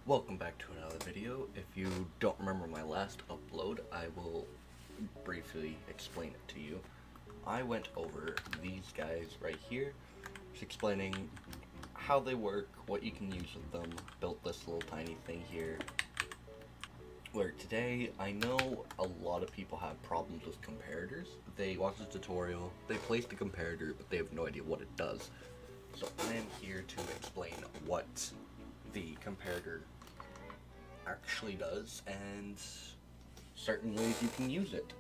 Welcome back to another video. If you don't remember my last upload, I will briefly explain it to you. I went over these guys right here, just explaining how they work, what you can use with them, built this little tiny thing here. Where today, I know a lot of people have problems with comparators. They watch the tutorial, they place the comparator, but they have no idea what it does. So I am here to explain what the comparator actually does and certain ways you can use it.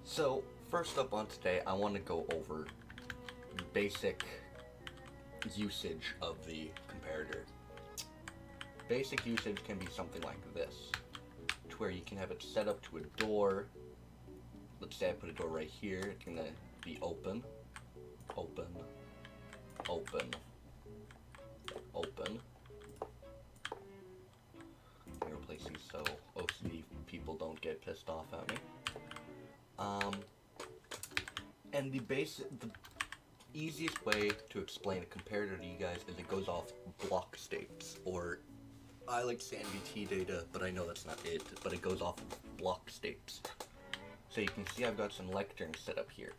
So first up on today, I want to go over basic usage of the comparator. Basic usage can be something like this, to where you can have it set up to a door. Let's say I put a door right here, it's going to be open, open, open, open. I'm going to replace these so OCD people don't get pissed off at me. And the easiest way to explain a comparator to you guys is it goes off block states, or I like to say NVT data, but I know that's not it, but it goes off of block states. So you can see I've got some lecterns set up here.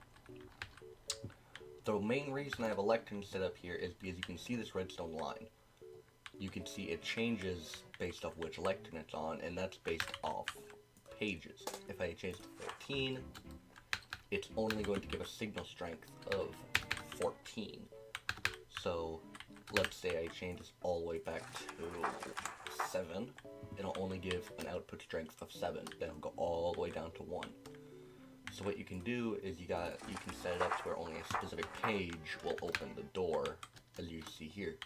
The main reason I have a lectern set up here is because you can see this redstone line. You can see it changes based off which lectern it's on, and that's based off pages. If I change to 14, it's only going to give a signal strength of 14. So let's say I change this all the way back to 7, it'll only give an output strength of 7, then it'll go all the way down to 1. So what you can do is you can set it up to where only a specific page will open the door, as you see here.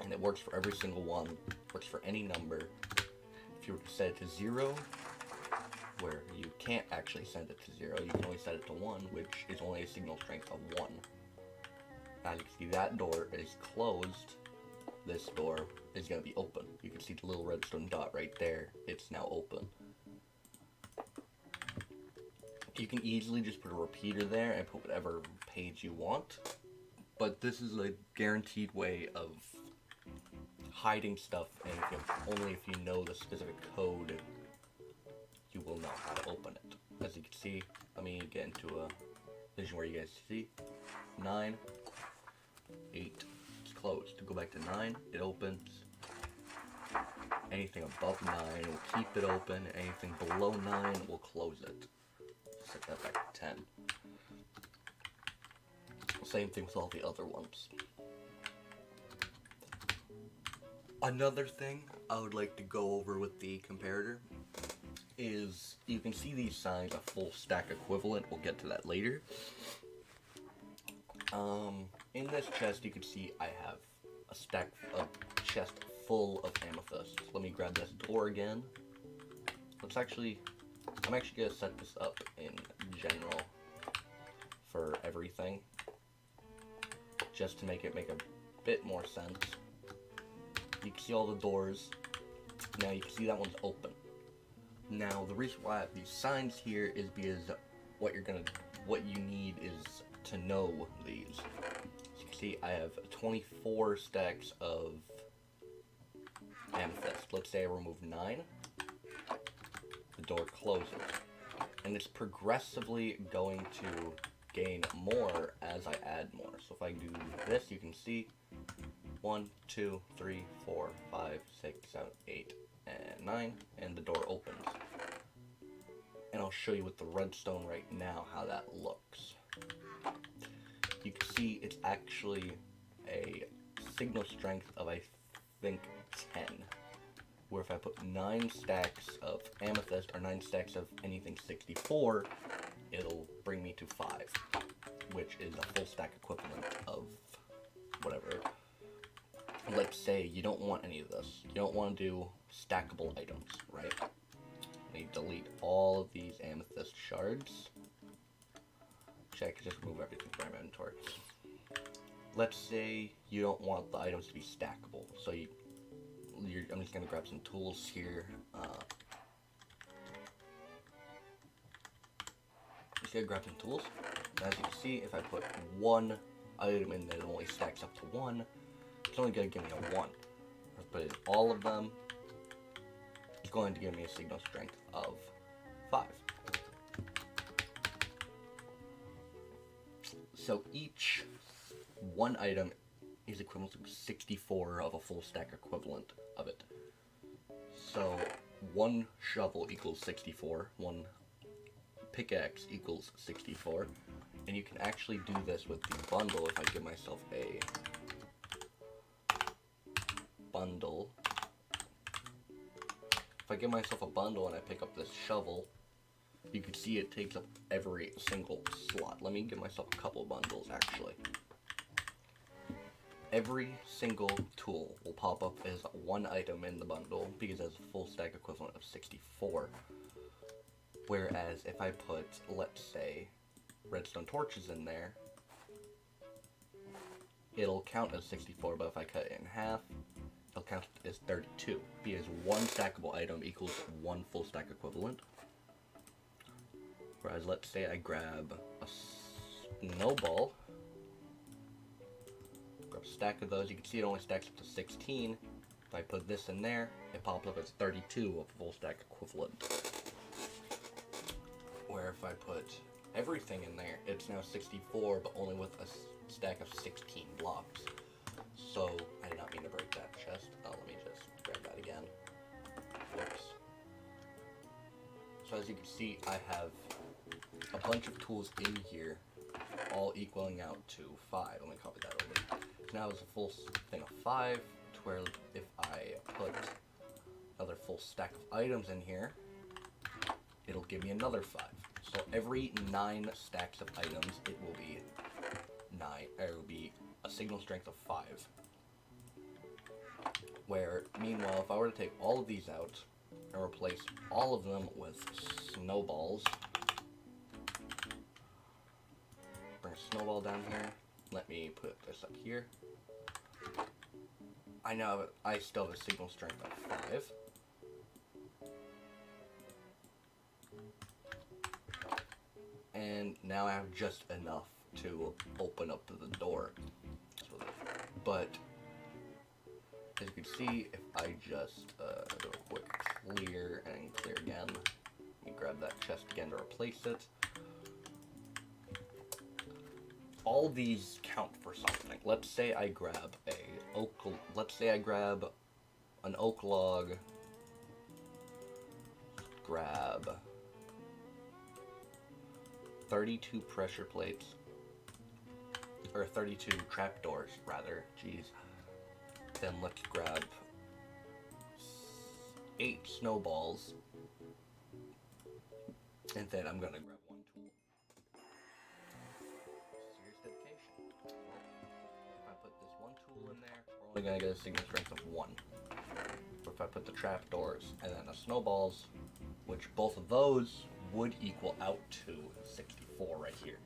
And it works for every single one, works for any number. If you were to set it to 0, where you can't actually send it to 0, you can only set it to 1, which is only a signal strength of 1. Now you can see that door is closed, this door is going to be open. You can see the little redstone dot right there, it's now open. You can easily just put a repeater there and put whatever page you want, but this is a guaranteed way of hiding stuff, and only if you know the specific code, you will know how to open it. As you can see, let me get into a vision where you guys see 9, 8, it's closed. To go back to 9, it opens. Anything above 9 will keep it open, anything below 9 will close it. Set that back to 10. Same thing with all the other ones. Another thing I would like to go over with the comparator is you can see these signs, a full stack equivalent. We'll get to that later. In this chest you can see I have a chest full of amethyst. Let me grab this door again. I'm actually going to set this up in general for everything, just to make it make a bit more sense. You can see all the doors. Now you can see that one's open. Now the reason why I have these signs here is because what you need is to know these. As you can see, I have 24 stacks of amethyst. Let's say I remove 9. The door closes, and it's progressively going to gain more as I add more. So if I do this, you can see 1, 2, 3, 4, 5, 6, 7, 8, and 9, and the door opens. And I'll show you with the redstone right now how that looks. You can see it's actually a signal strength of, I think, 10. Where if I put 9 stacks of amethyst, or 9 stacks of anything 64, it'll bring me to 5, which is a full stack equivalent of whatever. Let's say you don't want any of this. You don't want to do stackable items, right? You delete all of these amethyst shards. Actually, I could just remove everything from my inventory. Let's say you don't want the items to be stackable, so I'm just going to grab some tools here. Just going to grab some tools. As you can see, if I put one item in there, it only stacks up to 1. it's only going to give me a 1. If I put in all of them, it's going to give me a signal strength of 5. So each one item is equivalent to 64 of a full stack equivalent of it. So one shovel equals 64, one pickaxe equals 64, and you can actually do this with the bundle. If I give myself a bundle, if I give myself a bundle and I pick up this shovel, you can see it takes up every single slot. Let me give myself a couple of bundles actually. Every single tool will pop up as one item in the bundle because it has a full stack equivalent of 64. Whereas if I put, let's say, redstone torches in there, it'll count as 64, but if I cut it in half, it'll count as 32, because one stackable item equals one full stack equivalent. Whereas let's say I grab a snowball, grab a stack of those, you can see it only stacks up to 16. If I put this in there, it pops up as 32 of full stack equivalent. Where if I put everything in there, it's now 64, but only with a stack of 16 blocks. So, I did not mean to break that chest. Oh, let me just grab that again. Whoops. So as you can see, I have a bunch of tools in here, all equaling out to 5. Let me copy that over. So now it's a full thing of 5, to where if I put another full stack of items in here, it'll give me another 5. So every 9 stacks of items, it will be a signal strength of 5. Where, meanwhile, if I were to take all of these out and replace all of them with snowballs, bring a snowball down here, let me put this up here. I still have a signal strength of 5. And now I have just enough to open up the door. But as you can see, if I just do a quick clear and clear again, let me grab that chest again to replace it. All these count for something. Let's say I grab an oak log, grab 32 pressure plates, or 32 trapdoors, rather, jeez. Then let's grab 8 snowballs, and then I'm gonna grab 1 tool. Serious dedication. Well, if I put this 1 tool in there, we're only gonna get a signal strength of 1. But if I put the trapdoors and then the snowballs, which both of those would equal out to 64 right here.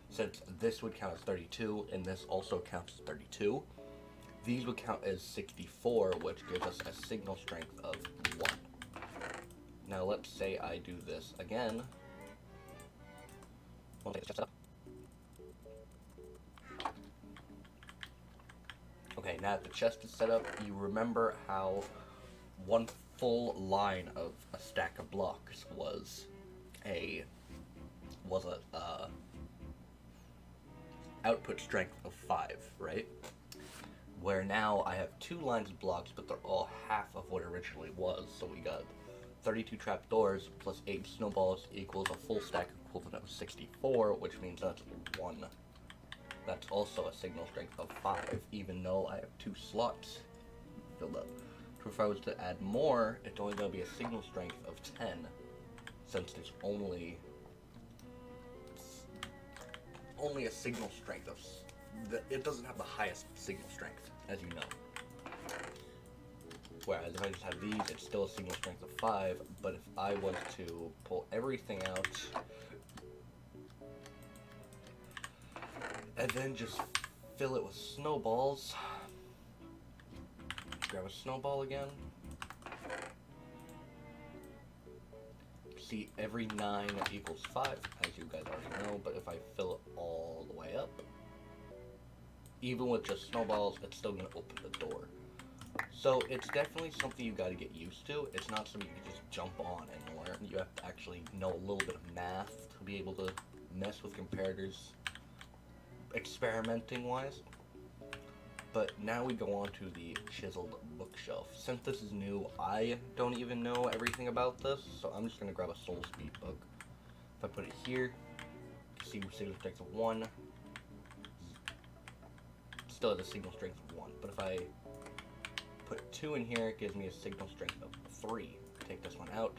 Since this would count as 32, and this also counts as 32, these would count as 64, which gives us a signal strength of 1. Now let's say I do this again. Okay, now that the chest is set up, you remember how one full line of a stack of blocks was a output strength of 5, right? Where now I have 2 lines of blocks, but they're all half of what it originally was. So we got 32 trapdoors plus 8 snowballs equals a full stack equivalent of 64, which means that's 1. That's also a signal strength of 5, even though I have 2 slots filled up. So if I was to add more, it's only going to be a signal strength of 10, since there's only a signal strength of, it doesn't have the highest signal strength, as you know. Whereas if I just have these, it's still a signal strength of 5, but if I was to pull everything out, and then just fill it with snowballs, grab a snowball again, see every 9 equals 5, as you guys already know, but if I fill it all the way up, even with just snowballs, it's still gonna open the door. So it's definitely something you gotta get used to. It's not something you can just jump on and learn. You have to actually know a little bit of math to be able to mess with comparators, experimenting wise. But now we go on to the chiseled bookshelf. Since this is new, I don't even know everything about this, so I'm just gonna grab a soul speed book. If I put it here, see signal strength of 1. Still has a signal strength of 1. But if I put 2 in here, it gives me a signal strength of 3. Take this one out.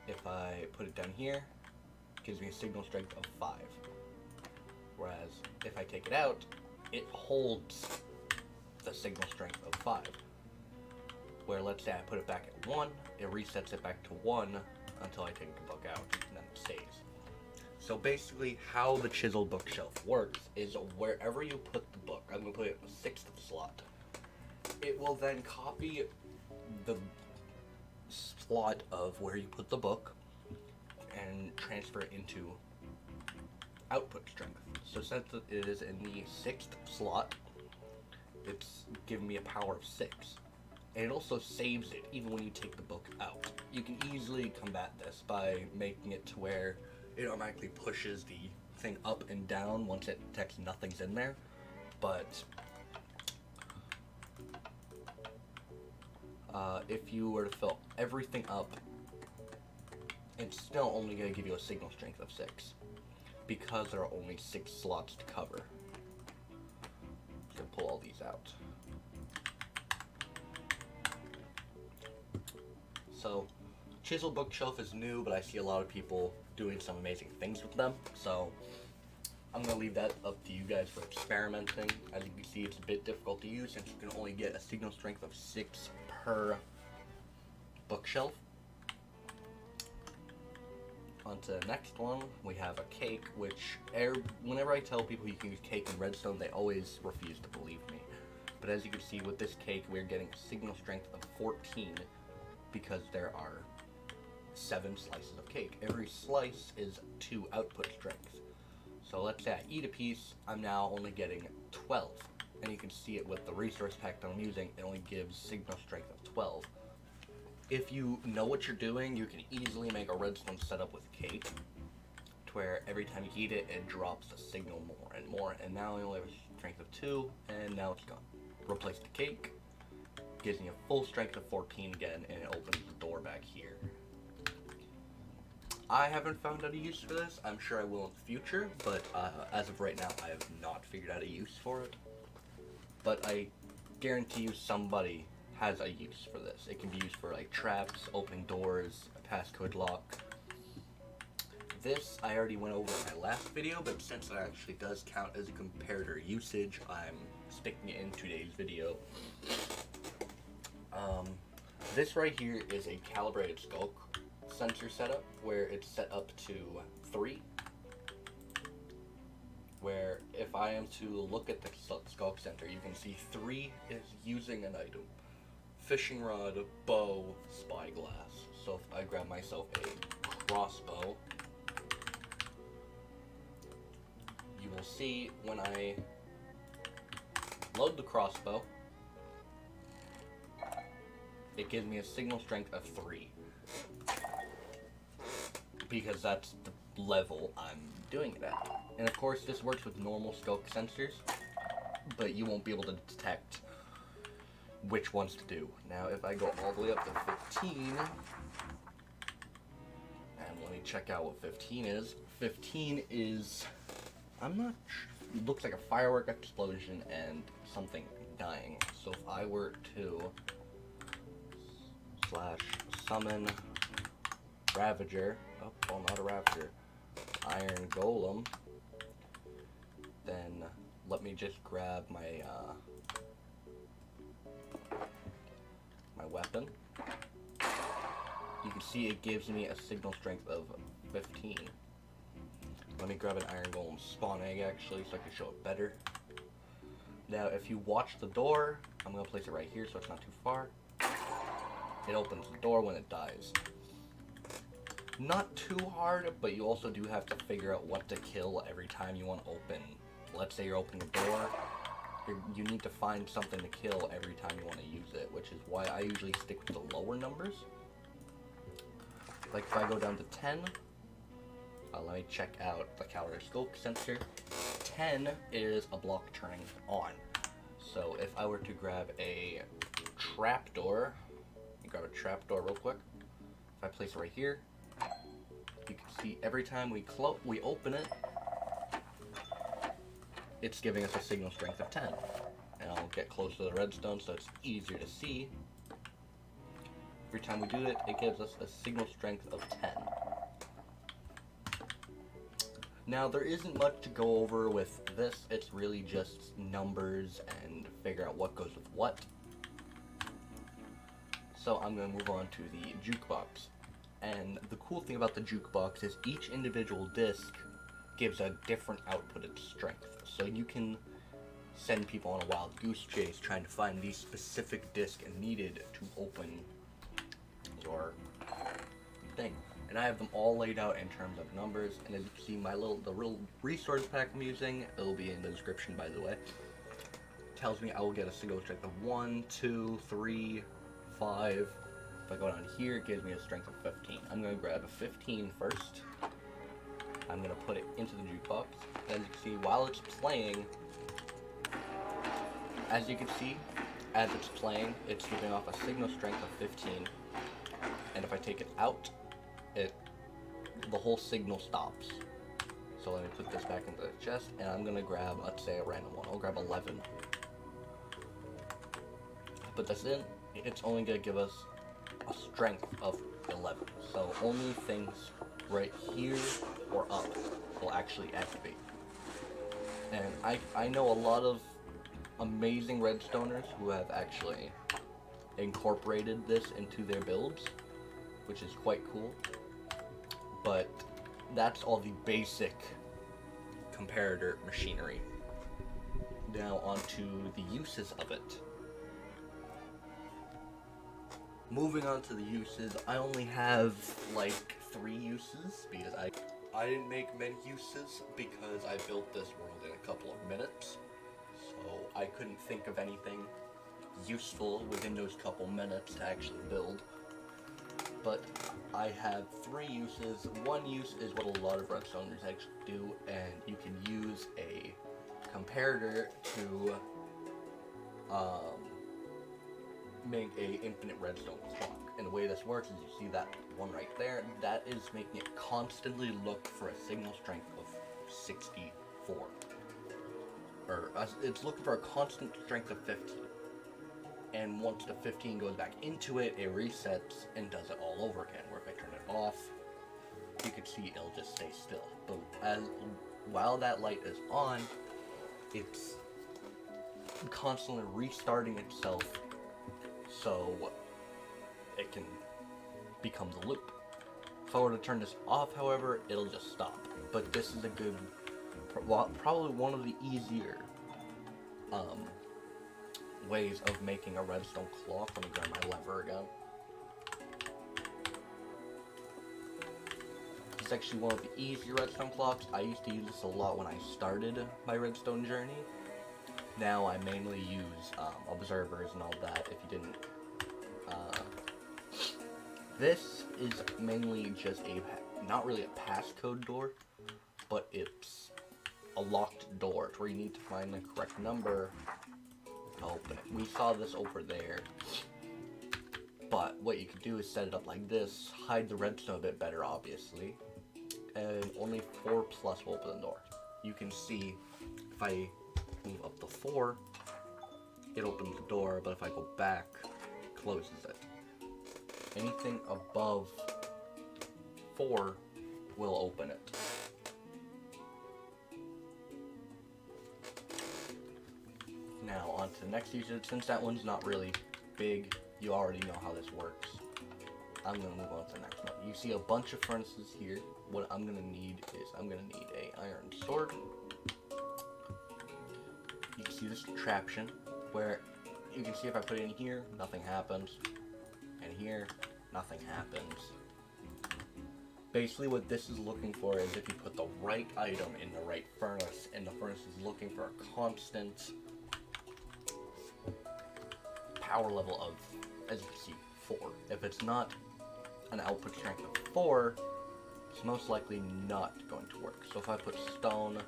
If I put it down here, it gives me a signal strength of 5. Whereas if I take it out, it holds the signal strength of 5. Where let's say I put it back at 1, it resets it back to 1 until I take the book out, and then it stays. So basically how the chiseled bookshelf works is wherever you put the book, I'm going to put it in the 6th slot, it will then copy the slot of where you put the book and transfer it into output strength. So since it is in the 6th slot, it's giving me a power of 6. And it also saves it even when you take the book out. You can easily combat this by making it to where it automatically pushes the thing up and down once it detects nothing's in there. But if you were to fill everything up, it's still only going to give you a signal strength of 6. Because there are only 6 slots to cover. I'm going to pull all these out. So, chisel bookshelf is new, but I see a lot of people doing some amazing things with them. So, I'm going to leave that up to you guys for experimenting. As you can see, it's a bit difficult to use since you can only get a signal strength of 6 per bookshelf. On to the next one, we have a cake, which whenever I tell people you can use cake in redstone, they always refuse to believe me. But as you can see with this cake, we're getting a signal strength of 14 because there are 7 slices of cake. Every slice is 2 output strength. So let's say I eat a piece, I'm now only getting 12. And you can see it with the resource pack that I'm using, it only gives signal strength of 12. If you know what you're doing, you can easily make a redstone setup with cake, to where every time you eat it, it drops the signal more and more, and now I only have a strength of 2, and now it's gone. Replace the cake, gives me a full strength of 14 again, and it opens the door back here. I haven't found out a use for this. I'm sure I will in the future, but as of right now, I have not figured out a use for it. But I guarantee you somebody has a use for this. It can be used for like traps, opening doors, a passcode lock. This I already went over in my last video, but since it actually does count as a comparator usage, I'm sticking it in today's video. This right here is a calibrated skulk sensor setup where it's set up to 3. Where if I am to look at the skulk center, you can see 3 is using an item. Fishing rod, bow, spyglass. So if I grab myself a crossbow, you will see when I load the crossbow, it gives me a signal strength of 3. Because that's the level I'm doing it at. And of course this works with normal skulk sensors, but you won't be able to detect which ones to do. Now if I go all the way up to 15, and let me check out what 15 is. 15 is, I'm not sure, it looks like a firework explosion and something dying. So if I were to /summon Ravager, oh, well not a Ravager, Iron Golem, then let me just grab my my weapon. You can see it gives me a signal strength of 15. Let me grab an Iron Golem spawn egg actually so I can show it better. Now if you watch the door, I'm going to place it right here so it's not too far. It opens the door when it dies. Not too hard, but you also do have to figure out what to kill every time you want to open. Let's say you're opening a door, you need to find something to kill every time you want to use it, which is why I usually stick with the lower numbers. Like if I go down to 10, let me check out the caloroscope sensor. 10 is a block turning on. So if I were to grab a trapdoor, grab a trapdoor real quick. If I place it right here, you can see every time we open it, it's giving us a signal strength of 10. And I'll get close to the redstone so it's easier to see. Every time we do it, it gives us a signal strength of 10. Now, there isn't much to go over with this. It's really just numbers and figure out what goes with what. So I'm going to move on to the jukebox. And the cool thing about the jukebox is each individual disc gives a different outputted strength. So you can send people on a wild goose chase trying to find the specific disc needed to open your thing. And I have them all laid out in terms of numbers. And as you can see, the real resource pack I'm using, it'll be in the description by the way, tells me I will get a signal strength of 1, 2, 3, 5. If I go down here, it gives me a strength of 15. I'm going to grab a 15 first. I'm going to put it into the jukebox. As you can see, while it's playing, as it's playing, it's giving off a signal strength of 15. And if I take it out, the whole signal stops. So let me put this back into the chest, and I'm going to grab, let's say, a random one. I'll grab 11. Put this in, it's only going to give us a strength of 11. So only things right here or up will actually activate. And I know a lot of amazing redstoners who have actually incorporated this into their builds, which is quite cool. But that's all the basic comparator machinery. Now onto the uses of it. Moving on to the uses, I only have like 3 uses because I didn't make many uses because I built this world in a couple of minutes. So I couldn't think of anything useful within those couple minutes to actually build. But I have 3 uses. One use is what a lot of redstoners actually do, and you can use a comparator to make a infinite redstone clock. And the way this works is you see that one right there, that is making it constantly look for a signal strength of 64. Or it's looking for a constant strength of 15. And once the 15 goes back into it, it resets and does it all over again. Where if I turn it off, you can see it'll just stay still. But while that light is on, it's constantly restarting itself so it can become the loop. If I were to turn this off, however, it'll just stop. But this is a good, probably one of the easier ways of making a redstone clock. Let me grab my lever again. It's actually one of the easier redstone clocks. I used to use this a lot when I started my redstone journey. Now I mainly use observers and all that. If you didn't, this is mainly just not really a passcode door, but it's a locked door. It's where you need to find the correct number to open it. We saw this over there, but what you can do is set it up like this, hide the redstone a bit better, obviously, and only 4 plus will open the door. You can see if I move up to 4, it opens the door, but if I go back, it closes it. Anything above 4 will open it. Now on to the next usage. Since that one's not really big, you already know how this works. I'm going to move on to the next one. You see a bunch of furnaces here. What I'm going to need is I'm going to need a iron sword. You can see this contraption where you can see if I put it in here, nothing happens. And here, nothing happens. Basically what this is looking for is if you put the right item in the right furnace, and the furnace is looking for a constant power level of, as you can see, 4. If it's not an output strength of 4, it's most likely not going to work. So if I put stone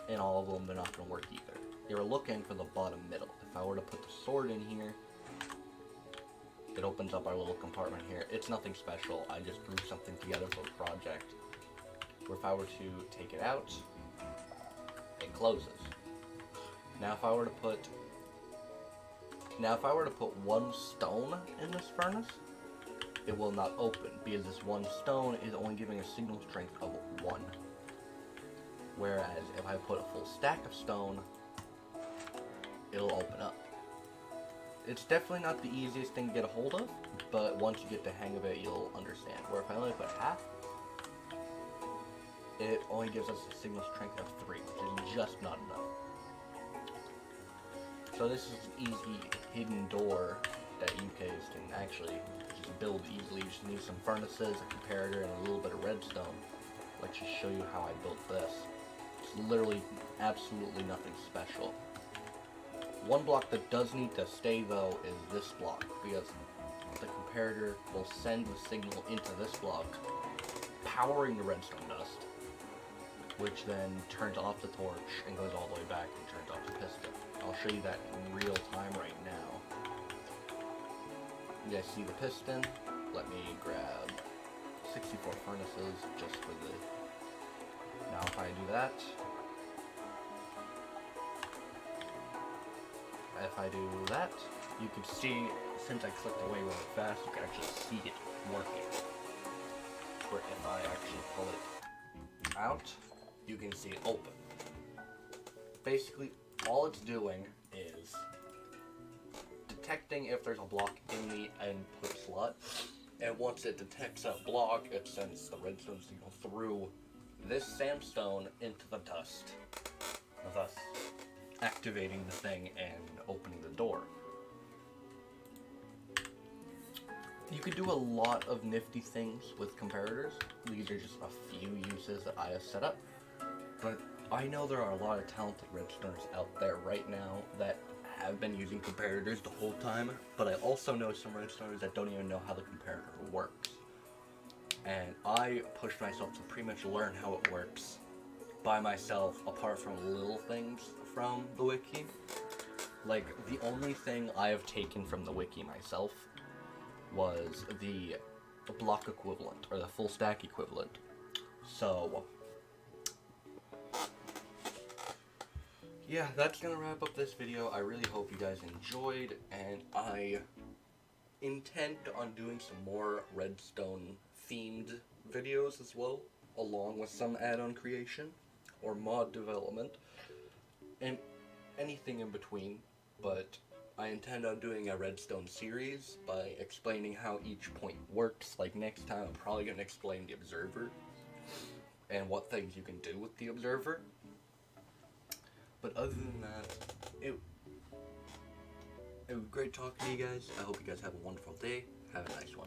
in all of them, they're not going to work either. You're looking for the bottom middle. If I were to put the sword in here, it opens up our little compartment here. It's nothing special. I just drew something together for a project. Where if I were to take it out, it closes. Now if I were to put one stone in this furnace, it will not open because this one stone is only giving a signal strength of 1. Whereas if I put a full stack of stone, it'll open up. It's definitely not the easiest thing to get a hold of, but once you get the hang of it, you'll understand. Where if I only put half, it only gives us a signal strength of 3, which is just not enough. So this is an easy hidden door that you guys can actually just build easily. You just need some furnaces, a comparator, and a little bit of redstone. Let's just show you how I built this. It's literally absolutely nothing special. One block that does need to stay though is this block, because the comparator will send the signal into this block, powering the redstone dust, which then turns off the torch and goes all the way back and turns off the piston. I'll show you that in real time right now. You guys see the piston? Let me grab 64 furnaces just for the... Now if I do that, you can see, since I clicked away really fast, you can actually see it working. Or if I actually pull it out, you can see it open. Basically, all it's doing is detecting if there's a block in the input slot, and once it detects a block, it sends the redstone signal through this sandstone into the dust, thus activating the thing and opening the door. You could do a lot of nifty things with comparators. These are just a few uses that I have set up, but I know there are a lot of talented redstoners out there right now that have been using comparators the whole time, but I also know some redstoners that don't even know how the comparator works. And I pushed myself to pretty much learn how it works by myself, apart from little things from the wiki. Like, the only thing I have taken from the wiki myself was the block equivalent, or the full stack equivalent. So, yeah, that's gonna wrap up this video. I really hope you guys enjoyed, and I intend on doing some more redstone themed videos as well, along with some add-on creation or mod development and anything in between. But I intend on doing a redstone series by explaining how each point works. Like next time I'm probably going to explain the observer and what things you can do with the observer. But other than that, it was great talking to you guys. I hope you guys have a wonderful day. Have a nice one.